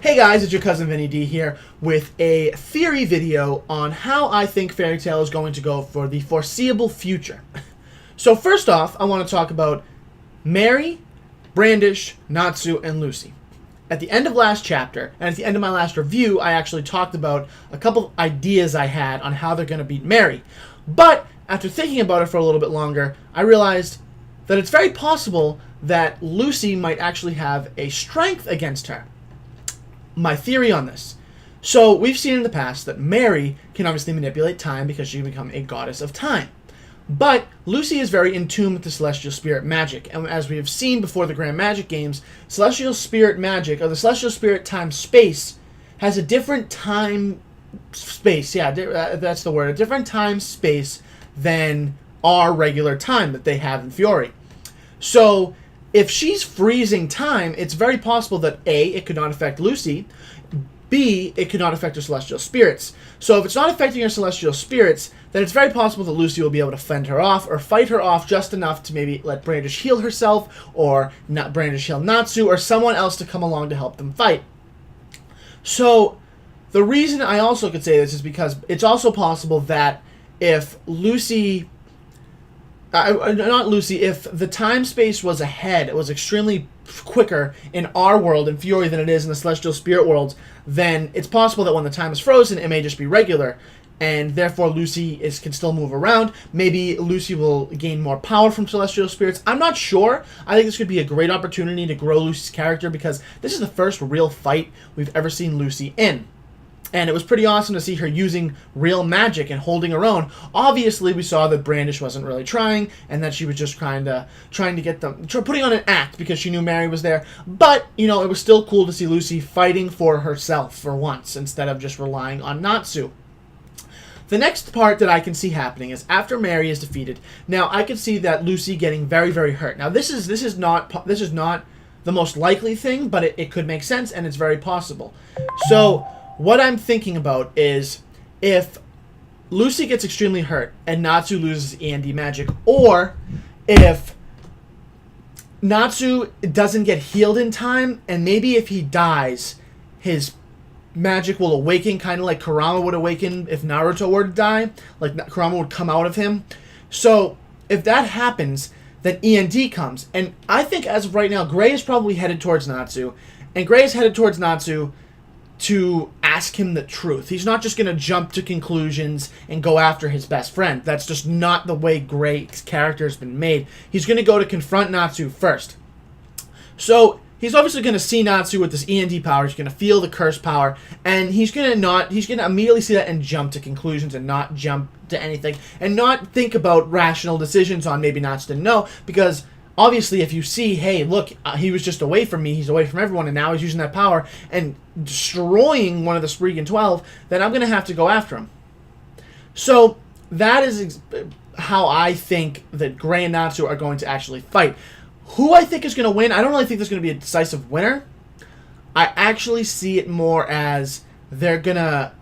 Hey guys, it's your cousin Vinny D here with a theory video on how I think Fairytail is going to go for the foreseeable future. So first off, I want to talk about Mary, Brandish, Natsu, and Lucy. At the end of last chapter, and at the end of my last review, I actually talked about a couple of ideas I had on how they're going to beat Mary. But after thinking about it for a little bit longer, I realized that it's very possible that Lucy might actually have a strength against her. My theory on this. So, we've seen in the past that Mary can obviously manipulate time because she can become a goddess of time. But Lucy is very in tune with the celestial spirit magic. And as we have seen before the Grand Magic games, celestial spirit magic, or the celestial spirit time space, has a different time space. Yeah, that's the word. A different time space than our regular time that they have in Fury. So, if she's freezing time, it's very possible that A, it could not affect Lucy, B, it could not affect her celestial spirits. So if it's not affecting her celestial spirits, then it's very possible that Lucy will be able to fend her off or fight her off just enough to maybe let Brandish heal herself, or not Brandish heal Natsu, or someone else to come along to help them fight. So the reason I also could say this is because it's also possible that if Lucy... if the time space was ahead, it was extremely quicker in our world, in Fury, than it is in the Celestial Spirit world, then it's possible that when the time is frozen, it may just be regular, and therefore Lucy can still move around. Maybe Lucy will gain more power from Celestial Spirits. I'm not sure. I think this could be a great opportunity to grow Lucy's character, because this is the first real fight we've ever seen Lucy in. And it was pretty awesome to see her using real magic and holding her own. Obviously, we saw that Brandish wasn't really trying, and that she was just trying to get them, putting on an act because she knew Mary was there. But, you know, it was still cool to see Lucy fighting for herself for once, instead of just relying on Natsu. The next part that I can see happening is after Mary is defeated. Now, I can see that Lucy getting very, very hurt. Now, this is not the most likely thing, but it could make sense, and it's very possible. So what I'm thinking about is if Lucy gets extremely hurt and Natsu loses E&D magic, or if Natsu doesn't get healed in time, and maybe if he dies, his magic will awaken, kind of like Kurama would awaken if Naruto were to die, like Kurama would come out of him. So if that happens, then E&D comes, and I think as of right now, Gray is probably headed towards Natsu, and Gray is headed towards Natsu to ask him the truth. He's not just going to jump to conclusions and go after his best friend. That's just not the way Gray's character has been made. He's going to go to confront Natsu first. So he's obviously going to see Natsu with this E&D power. He's going to feel the curse power, and he's going to immediately see that and jump to conclusions and not jump to anything, and not think about rational decisions on maybe Natsu didn't know, because obviously, if you see, hey, look, he was just away from me, he's away from everyone, and now he's using that power and destroying one of the Spriggen 12, then I'm going to have to go after him. So, that is how I think that Gray and Natsu are going to actually fight. Who I think is going to win, I don't really think there's going to be a decisive winner. I actually see it more as they're going to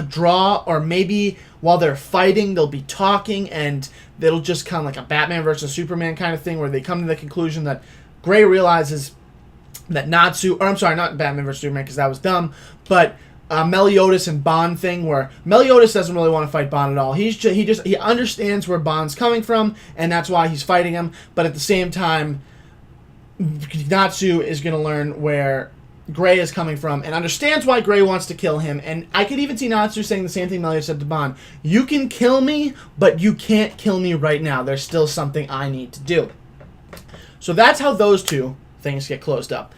draw, or maybe while they're fighting, they'll be talking, and it'll just kind of like a Batman versus Superman kind of thing, where they come to the conclusion that Gray realizes that Natsu, or I'm sorry, not Batman versus Superman, because that was dumb, but Meliodas and Bond thing, where Meliodas doesn't really want to fight Bond at all. He understands where Bond's coming from, and that's why he's fighting him, but at the same time, Natsu is going to learn where Gray is coming from, and understands why Gray wants to kill him. And I could even see Natsu saying the same thing Meliodas said to Bond. You can kill me, but you can't kill me right now. There's still something I need to do. So that's how those two things get closed up.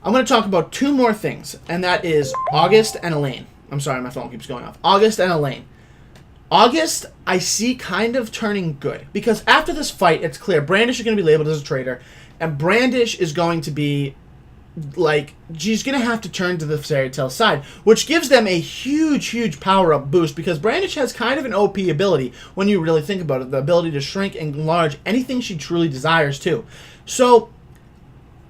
I'm going to talk about two more things, and that is August and Elaine. I'm sorry, my phone keeps going off. August and Elaine. August, I see kind of turning good, because after this fight, it's clear Brandish is going to be labeled as a traitor, and Brandish is going to be like, she's going to have to turn to the Fairytail side, which gives them a huge power-up boost, because Brandish has kind of an OP ability when you really think about it, the ability to shrink and enlarge anything she truly desires to. So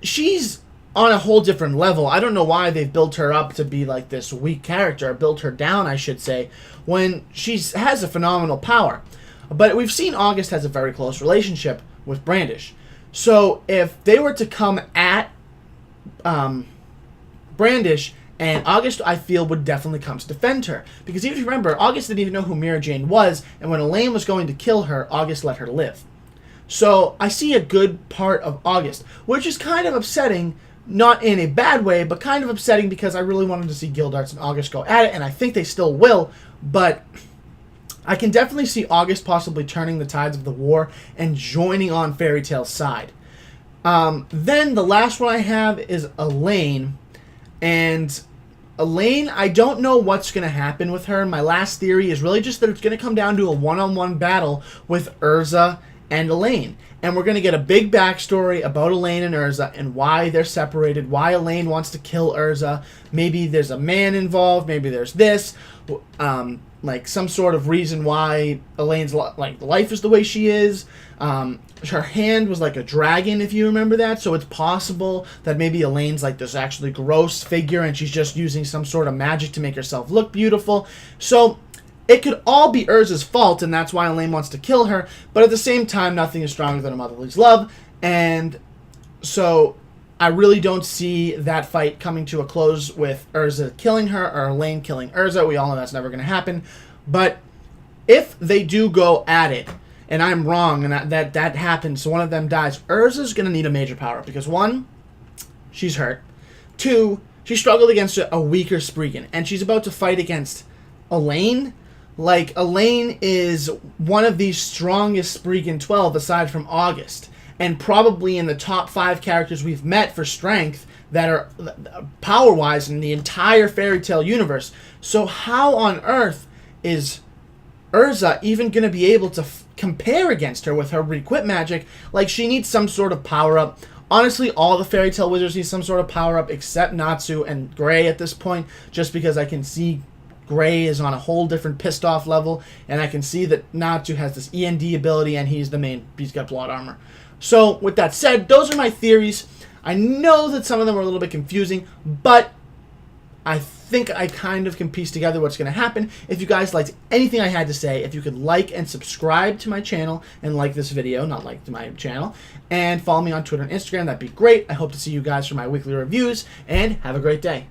she's on a whole different level. I don't know why they've built her up to be like this weak character, or built her down, I should say, when she has a phenomenal power. But we've seen August has a very close relationship with Brandish. So if they were to come at Brandish And August, I feel, would definitely come to defend her. Because if you remember, August didn't even know who Mira Jane was, and when Elaine was going to kill her, August let her live. So I see a good part of August, which is kind of upsetting, not in a bad way, but kind of upsetting because I really wanted to see Gildarts and August go at it, and I think they still will, but I can definitely see August possibly turning the tides of the war and joining on Fairytail's side. Then the last one I have is Elaine, and Elaine, I don't know what's going to happen with her. My last theory is really just that it's going to come down to a one-on-one battle with Urza and Elaine. And we're going to get a big backstory about Elaine and Urza and why they're separated, why Elaine wants to kill Urza. Maybe there's a man involved, maybe there's this, like some sort of reason why Elaine's life is the way she is. Her hand was like a dragon, if you remember that, so it's possible that maybe Elaine's like this actually gross figure and she's just using some sort of magic to make herself look beautiful. So it could all be Urza's fault, and that's why Elaine wants to kill her, but at the same time, nothing is stronger than a motherly's love, and so I really don't see that fight coming to a close with Urza killing her or Elaine killing Urza. We all know that's never going to happen, but if they do go at it, and I'm wrong, and that happens, so one of them dies, Urza's going to need a major power-up, because one, she's hurt. Two, she struggled against a weaker Spriggen, and she's about to fight against Elaine. Like, Elaine is one of the strongest Spriggen 12, aside from August, and probably in the top 5 characters we've met for strength that are power-wise in the entire Fairytail universe. So how on earth is Urza even going to be able to compare against her with her re-equip magic? Like, she needs some sort of power-up. Honestly, all the Fairytail wizards need some sort of power-up except Natsu and Gray at this point, just because I can see Gray is on a whole different pissed-off level, and I can see that Natsu has this END ability, and he's got plot armor. So, with that said, those are my theories. I know that some of them are a little bit confusing, but I think I kind of can piece together what's going to happen. If you guys liked anything I had to say, if you could like and subscribe to my channel and like this video, not like to my channel, and follow me on Twitter and Instagram, that'd be great. I hope to see you guys for my weekly reviews, and have a great day.